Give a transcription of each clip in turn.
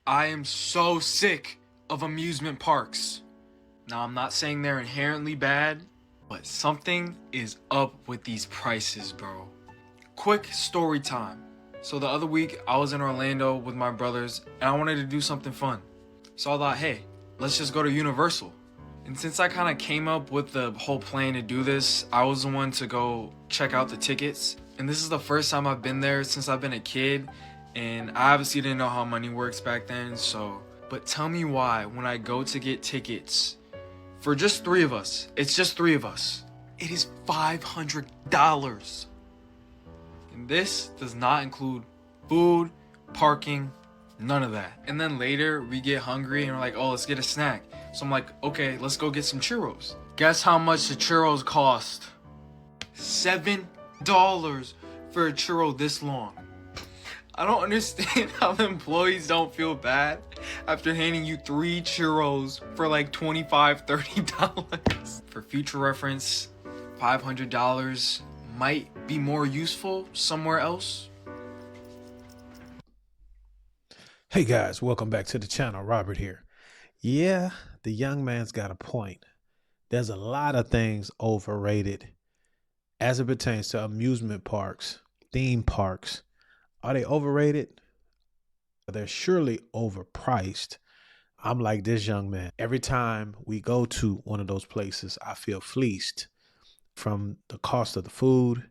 I am so sick of amusement parks. Now, I'm not saying they're inherently bad, but something is up with these prices, bro. Quick story time. So the other week, I was in Orlando with my brothers, and I wanted to do something fun. So I thought, hey, let's just go to Universal. And since I kind of came up with the whole plan to do this, I was the one to go check out the tickets. And this is the first time I've been there since I've been a kid, and I obviously didn't know how money works back then, but tell me why when I go to get tickets for just three of us, it's just three of us, it is $500. And this does not include food, parking, none of that. And then later we get hungry and we're like, oh, let's get a snack. So I'm like, okay, let's go get some churros. Guess how much the churros cost? $7 for a churro this long. I don't understand how the employees don't feel bad after handing you 3 churros for like $25, $30. For future reference, $500 might be more useful somewhere else. Hey guys, welcome back to the channel. Robert here. Yeah, the young man's got a point. There's a lot of things overrated as it pertains to amusement parks, theme parks. Are they overrated? They're surely overpriced. I'm like this young man. Every time we go to one of those places, I feel fleeced, from the cost of the food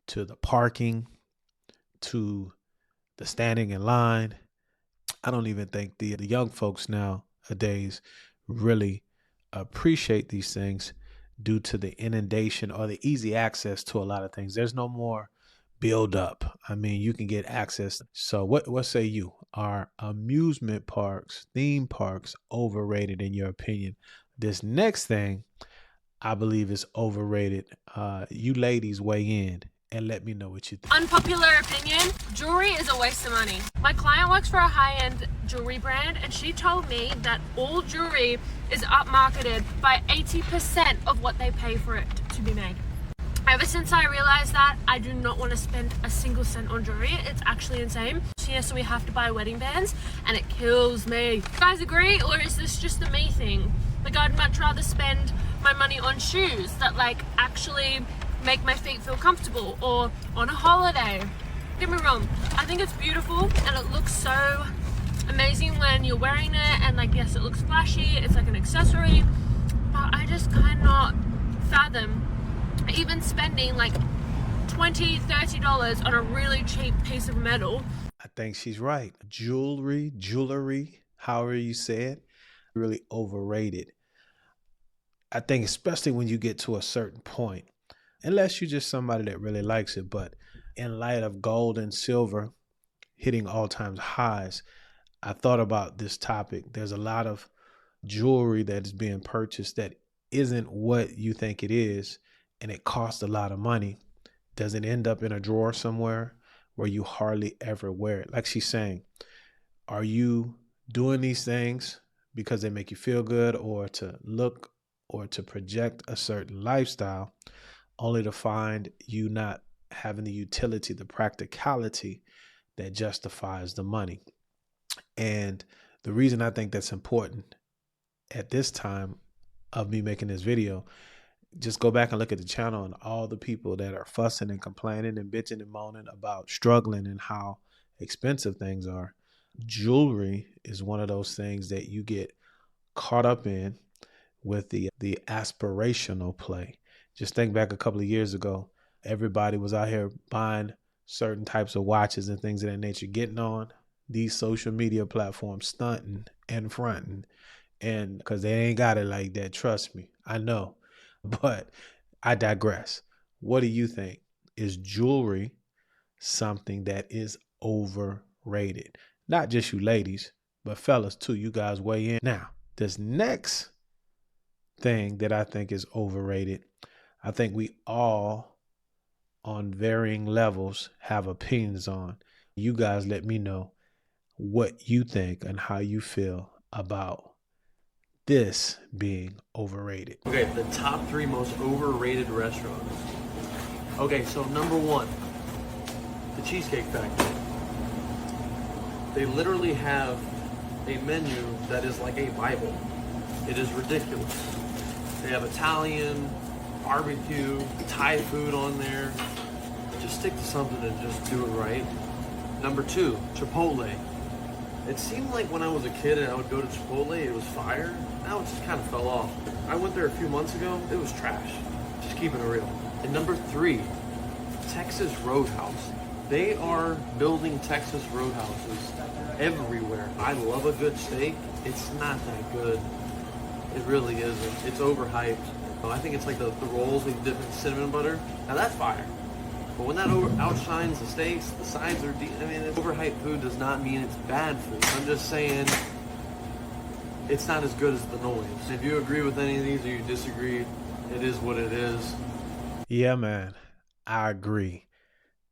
to the parking to the standing in line. I don't even think the young folks nowadays really appreciate these things due to the inundation or the easy access to a lot of things. There's no more build up. I mean, you can get access. So what say you? Are amusement parks, theme parks overrated in your opinion? This next thing I believe is overrated. You ladies weigh in and let me know what you think. Unpopular opinion, jewelry is a waste of money. My client works for a high-end jewelry brand and she told me that all jewelry is upmarketed by 80% of what they pay for it to be made. Ever since I realized that, I do not want to spend a single cent on jewelry. It's actually insane. So we have to buy wedding bands and it kills me. You guys agree, or is this just a me thing? Like, I'd much rather spend my money on shoes that like actually make my feet feel comfortable, or on a holiday. Don't get me wrong, I think it's beautiful and it looks so amazing when you're wearing it, and like, yes, it looks flashy, it's like an accessory, but I just cannot fathom even spending like $20, $30 on a really cheap piece of metal. I think she's right. Jewelry, however you say it, really overrated. I think especially when you get to a certain point, unless you're just somebody that really likes it. But in light of gold and silver hitting all-time highs, I thought about this topic. There's a lot of jewelry that is being purchased that isn't what you think it is, and it costs a lot of money. Does it end up in a drawer somewhere where you hardly ever wear it? Like she's saying, are you doing these things because they make you feel good, or to look or to project a certain lifestyle, only to find you not having the utility, the practicality that justifies the money? And the reason I think that's important at this time of me making this video, just go back and look at the channel and all the people that are fussing and complaining and bitching and moaning about struggling and how expensive things are. Jewelry is one of those things that you get caught up in with the aspirational play. Just think back a couple of years ago, everybody was out here buying certain types of watches and things of that nature, getting on these social media platforms, stunting and fronting, and because they ain't got it like that. Trust me, I know. But I digress. What do you think? Is jewelry something that is overrated? Not just you ladies, but fellas too. You guys weigh in. Now, this next thing that I think is overrated, I think we all on varying levels have opinions on. You guys let me know what you think and how you feel about this being overrated. Okay, the top 3 most overrated restaurants. Okay, so number 1, the Cheesecake Factory. They literally have a menu that is like a Bible. It is ridiculous. They have Italian, barbecue, Thai food on there. Just stick to something and just do it right. Number 2, Chipotle. It seemed like when I was a kid and I would go to Chipotle, it was fire. Now it just kind of fell off. I went there a few months ago, it was trash. Just keeping it real. And number 3, Texas Roadhouse. They are building Texas Roadhouses everywhere. I love a good steak. It's not that good. It really isn't. It's overhyped. I think it's like the rolls with different cinnamon butter. Now that's fire. But when that outshines the steaks, the sides are overhyped food does not mean it's bad food. I'm just saying it's not as good as the noise. If you agree with any of these or you disagree, it is what it is. Yeah, man, I agree.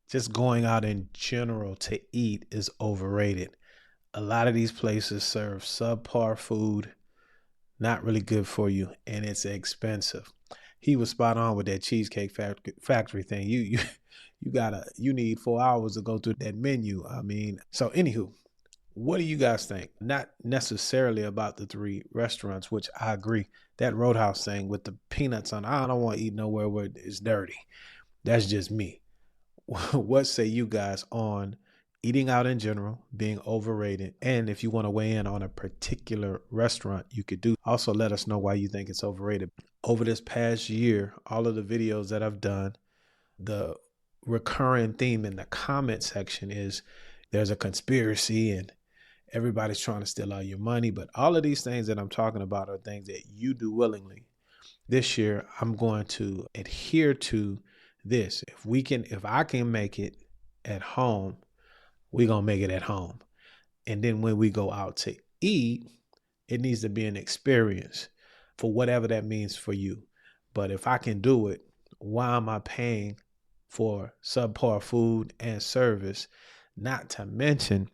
Just going out in general to eat is overrated. A lot of these places serve subpar food, not really good for you, and it's expensive. He was spot on with that Cheesecake Factory thing. You need 4 hours to go through that menu. I mean, so anywho, what do you guys think? Not necessarily about the 3 restaurants, which I agree. That Roadhouse thing with the peanuts on, I don't want to eat nowhere where it's dirty. That's just me. What say you guys on eating out in general being overrated? And if you want to weigh in on a particular restaurant, you could do. Also, let us know why you think it's overrated. Over this past year, all of the videos that I've done, the recurring theme in the comment section is there's a conspiracy and everybody's trying to steal all your money. But all of these things that I'm talking about are things that you do willingly. This year, I'm going to adhere to this. If I can make it at home, we're going to make it at home. And then when we go out to eat, it needs to be an experience for whatever that means for you. But if I can do it, why am I paying for subpar food and service? Not to mention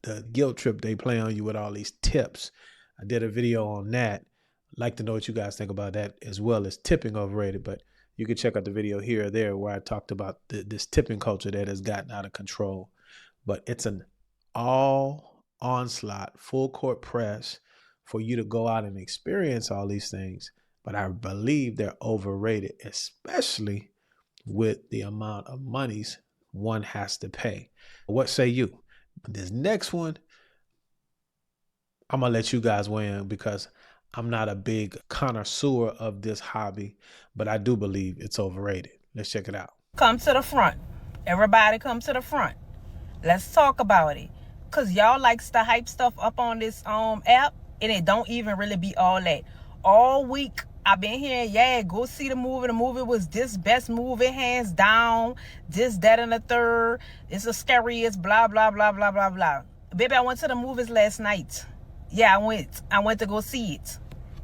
the guilt trip they play on you with all these tips. I did a video on that. I'd like to know what you guys think about that, as well as tipping overrated. But you can check out the video here or there where I talked about this tipping culture that has gotten out of control. But it's an all onslaught, full court press for you to go out and experience all these things. But I believe they're overrated, especially with the amount of monies one has to pay. What say you? This next one, I'm going to let you guys weigh in because I'm not a big connoisseur of this hobby, but I do believe it's overrated. Let's check it out. Come to the front. Everybody come to the front. Let's talk about it. Because y'all likes to hype stuff up on this app, and it don't even really be all that. All week, I've been hearing, yeah, go see the movie. The movie was this best movie, hands down. This, that, and the third. It's the scariest, blah, blah, blah, blah, blah, blah. Baby, I went to the movies last night. Yeah, I went to go see it.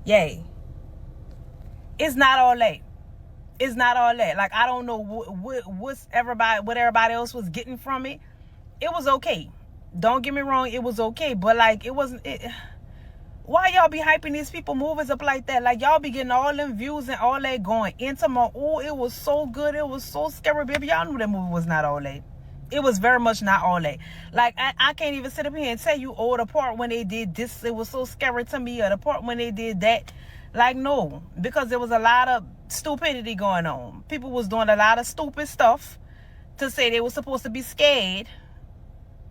Yay. It's not all that. It's not all that. Like, I don't know what everybody else was getting from it. It was okay. Don't get me wrong, it was okay. But, like, it wasn't... Why y'all be hyping these people movies up like that? Like, y'all be getting all them views and all that going into my... Oh, it was so good. It was so scary, baby. Y'all knew that movie was not all that. It was very much not all that. Like, I can't even sit up here and tell you, oh, the part when they did this, it was so scary to me, or the part when they did that. Like, no. Because there was a lot of stupidity going on. People was doing a lot of stupid stuff to say they were supposed to be scared.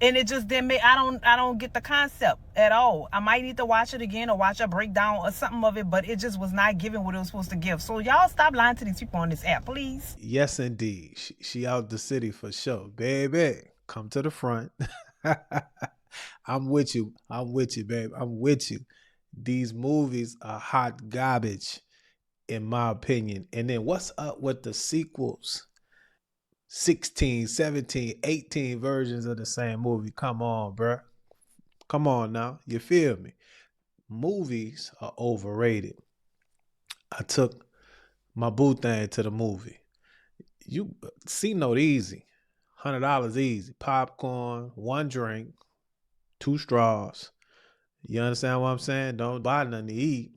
And it just didn't make... I don't get the concept at all. I might need to watch it again or watch a breakdown or something of it, but it just was not giving what it was supposed to give. So y'all stop lying to these people on this app, please. Yes, indeed. She out the city for sure. Baby, come to the front. I'm with you. Babe. I'm with you. These movies are hot garbage, in my opinion. And then what's up with the sequels? 16, 17, 18 versions of the same movie. Come on, bruh. Come on now. You feel me? Movies are overrated. I took my boo thing to the movie. You C note easy. $100 easy. Popcorn, 1 drink, 2 straws. You understand what I'm saying? Don't buy nothing to eat.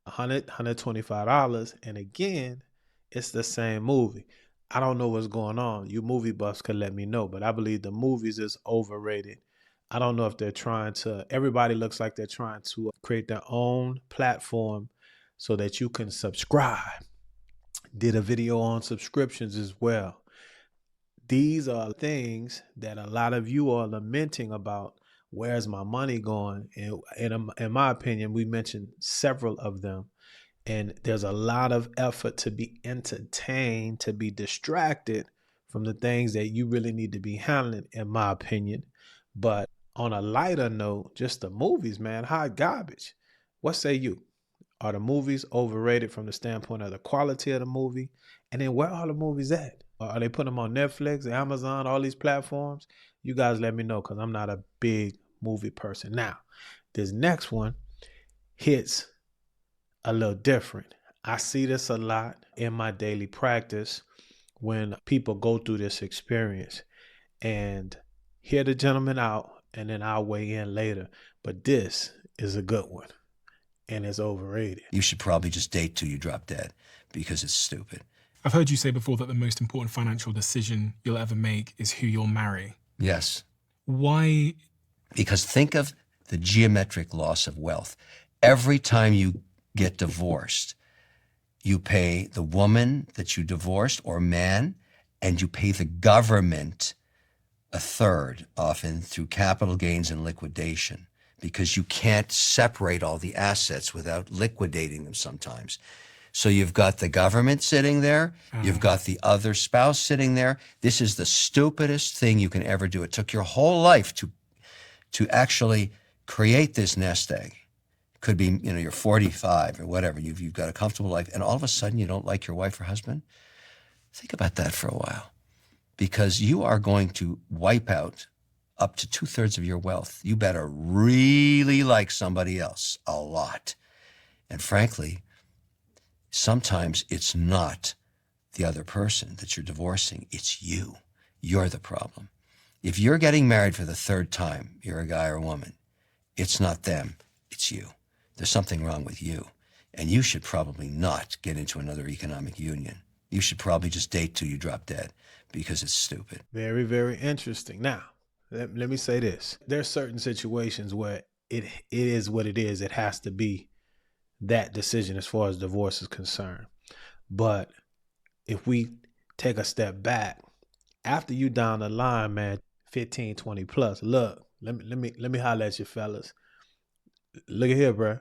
$125. And again, it's the same movie. I don't know what's going on. You movie buffs could let me know, but I believe the movies is overrated. I don't know if they're trying to, everybody looks like they're trying to create their own platform so that you can subscribe. Did a video on subscriptions as well. These are things that a lot of you are lamenting about. Where's my money going? And in my opinion, we mentioned several of them. And there's a lot of effort to be entertained, to be distracted from the things that you really need to be handling, in my opinion. But on a lighter note, just the movies, man, hot garbage. What say you? Are the movies overrated from the standpoint of the quality of the movie? And then where are the movies at? Are they putting them on Netflix, Amazon, all these platforms? You guys let me know, because I'm not a big movie person. Now, this next one hits a little different. I see this a lot in my daily practice when people go through this experience. And hear the gentleman out, and then I'll weigh in later. But this is a good one, and it's overrated. You should probably just date till you drop dead, because it's stupid. I've heard you say before that the most important financial decision you'll ever make is who you'll marry. Yes. Why? Because think of the geometric loss of wealth. Every time you get divorced, you pay the woman that you divorced or man, and you pay the government a third, often through capital gains and liquidation, because you can't separate all the assets without liquidating them sometimes. So you've got the government sitting there, you've got the other spouse sitting there. This is the stupidest thing you can ever do. It took your whole life to actually create this nest egg. Could be, you're 45 or whatever, you've got a comfortable life, and all of a sudden you don't like your wife or husband? Think about that for a while, because you are going to wipe out up to 2/3 of your wealth. You better really like somebody else a lot. And frankly, sometimes it's not the other person that you're divorcing, it's you. You're the problem. If you're getting married for the third time, you're a guy or a woman, it's not them, it's you. There's something wrong with you. And you should probably not get into another economic union. You should probably just date till you drop dead, because it's stupid. Very, very interesting. Now, let me say this. There's certain situations where it is what it is. It has to be that decision as far as divorce is concerned. But if we take a step back, after you down the line, man, 15, 20 plus, look, let me holler at you fellas. Look at here, bro.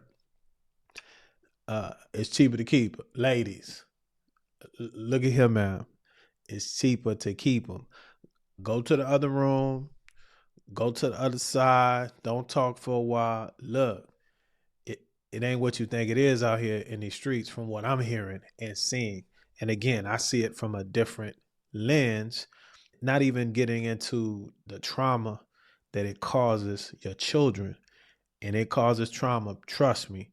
It's cheaper to keep. Ladies, look at here, man. It's cheaper to keep them. Go to the other room. Go to the other side. Don't talk for a while. Look, it ain't what you think it is out here in these streets, from what I'm hearing and seeing. And again, I see it from a different lens, not even getting into the trauma that it causes your children. And it causes trauma, trust me.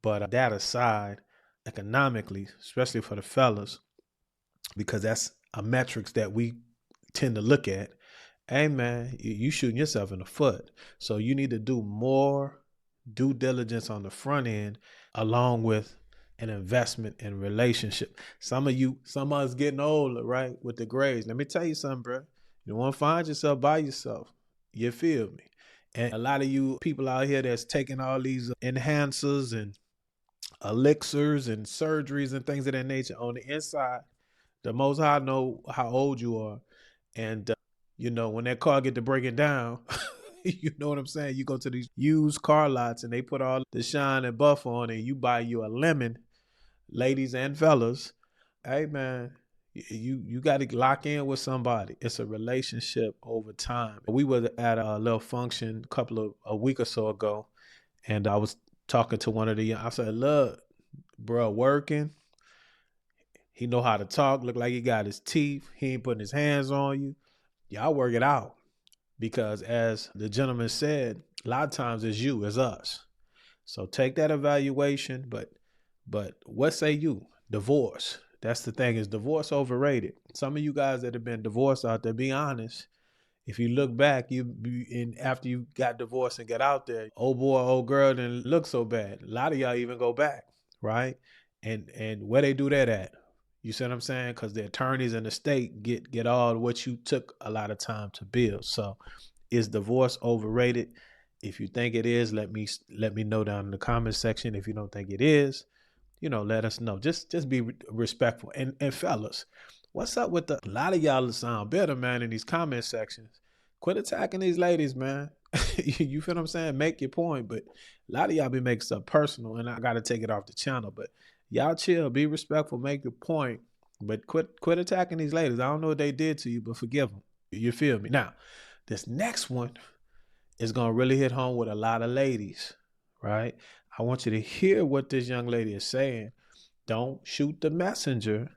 But that aside, economically, especially for the fellas, because that's a metrics that we tend to look at. Hey man, you shooting yourself in the foot. So you need to do more due diligence on the front end, along with an investment in relationship. Some of us getting older, right? With the grades. Let me tell you something, bro. You don't want to find yourself by yourself. You feel me? And a lot of you people out here that's taking all these enhancers and elixirs and surgeries and things of that nature, on the inside, the Most High know how old you are. And, when that car get to breaking down, you know what I'm saying? You go to these used car lots and they put all the shine and buff on it. You buy you a lemon, ladies and fellas. Hey, man, you got to lock in with somebody. It's a relationship over time. We were at a little function a week or so ago, and I was talking to one of I said, look, bro, working. He know how to talk. Look like he got his teeth. He ain't putting his hands on you. Y'all work it out. Because as the gentleman said, a lot of times it's you, it's us. So take that evaluation. But what say you? Divorce. That's the thing. Is divorce overrated? Some of you guys that have been divorced out there, be honest. If you look back, after you got divorced and got out there, old boy, old girl didn't look so bad. A lot of y'all even go back, right? And where they do that at? You see what I'm saying? Because the attorneys in the state get all what you took a lot of time to build. So Is divorce overrated? If you think it is, let me know down in the comment section. If you don't think it is, let us know. Just be respectful. And fellas, what's up with a lot of y'all that sound better, man, in these comment sections? Quit attacking these ladies, man. You feel what I'm saying? Make your point, but a lot of y'all be making stuff personal, and I got to take it off the channel. But y'all chill, be respectful, make your point, but quit attacking these ladies. I don't know what they did to you, but forgive them. You feel me? Now, this next one is going to really hit home with a lot of ladies, right? I want you to hear what this young lady is saying. Don't shoot the messenger.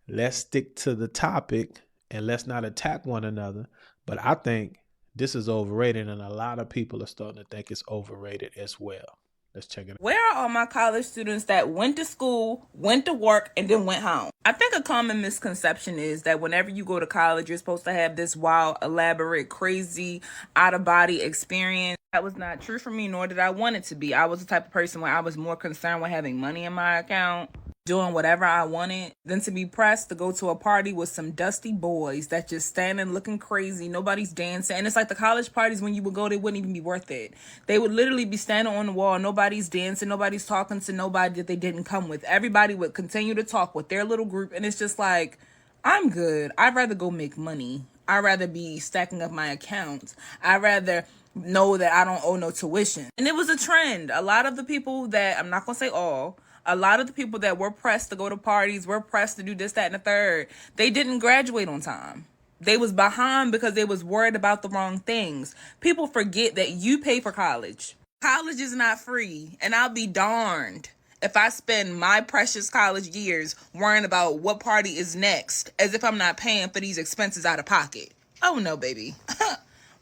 Let's stick to the topic and let's not attack one another. But I think this is overrated, and a lot of people are starting to think it's overrated as well. Let's check it out. Where are all my college students that went to school, went to work, and then went home? I think a common misconception is that whenever you go to college, you're supposed to have this wild, elaborate, crazy, out-of-body experience. That was not true for me, nor did I want it to be. I was the type of person where I was more concerned with having money in my account, doing whatever I wanted, than to be pressed to go to a party with some dusty boys that just standing looking crazy. Nobody's dancing. And it's like the college parties, when you would go, they wouldn't even be worth it. They would literally be standing on the wall. Nobody's dancing. Nobody's talking to nobody that they didn't come with. Everybody would continue to talk with their little group. And it's just like, I'm good. I'd rather go make money. I'd rather be stacking up my accounts. I'd rather know that I don't owe no tuition. And it was a trend. A lot of the people that, I'm not going to say all, a lot of the people that were pressed to go to parties, were pressed to do this, that, and the third, they didn't graduate on time. They was behind because they was worried about the wrong things. People forget that you pay for college. College is not free, and I'll be darned if I spend my precious college years worrying about what party is next, as if I'm not paying for these expenses out of pocket. Oh no, baby.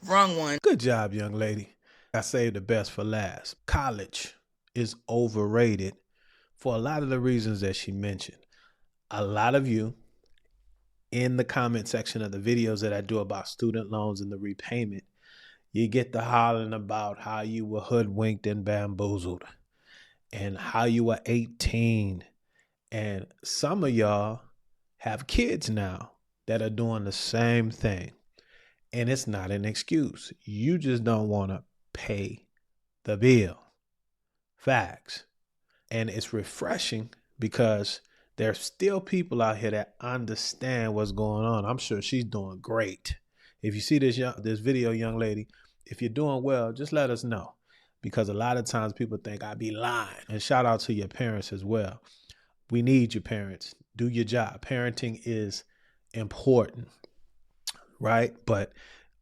Wrong one. Good job, young lady. I saved the best for last. College is overrated for a lot of the reasons that she mentioned. A lot of you in the comment section of the videos that I do about student loans and the repayment, you get to hollering about how you were hoodwinked and bamboozled and how you were 18. And some of y'all have kids now that are doing the same thing. And it's not an excuse. You just don't want to pay the bill. Facts. And it's refreshing because there's still people out here that understand what's going on. I'm sure she's doing great. If you see this video, young lady, if you're doing well, just let us know. Because a lot of times people think I be lying. And shout out to your parents as well. We need your parents. Do your job. Parenting is important, right? But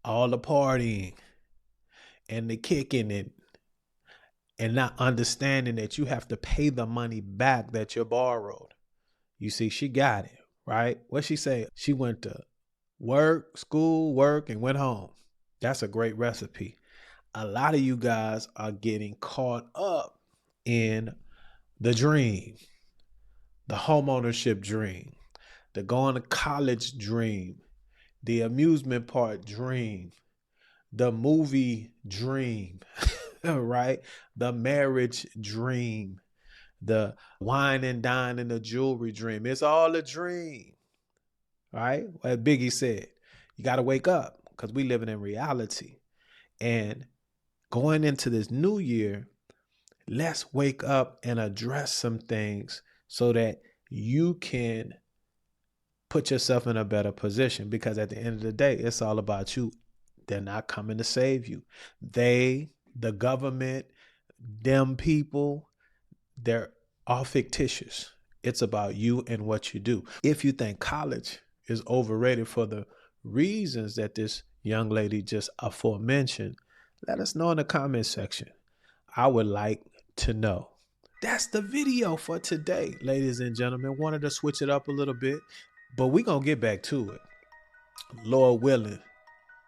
all the partying and the kicking it, and not understanding that you have to pay the money back that you borrowed. You see, she got it, right? What she say? She went to work, school, work, and went home. That's a great recipe. A lot of you guys are getting caught up in the dream, the homeownership dream, the going to college dream, the amusement park dream, the movie dream, right? The marriage dream, the wine and dine and the jewelry dream. It's all a dream, right? As Biggie said, you got to wake up because we living in reality. And going into this new year, let's wake up and address some things so that you can put yourself in a better position, because at the end of the day, it's all about you. They're not coming to save you. They, the government, them people, they're all fictitious. It's about you and what you do. If you think college is overrated for the reasons that this young lady just aforementioned, let us know in the comment section. I would like to know. That's the video for today, ladies and gentlemen. Wanted to switch it up a little bit, but we're going to get back to it. Lord willing,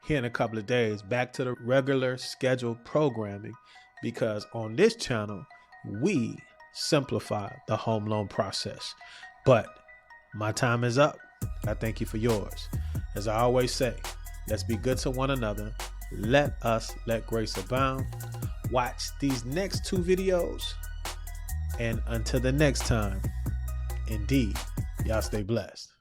here in a couple of days, back to the regular scheduled programming, because on this channel, we simplify the home loan process. But my time is up. I thank you for yours. As I always say, let's be good to one another. Let us let grace abound. Watch these next 2 videos. And until the next time, indeed, y'all stay blessed.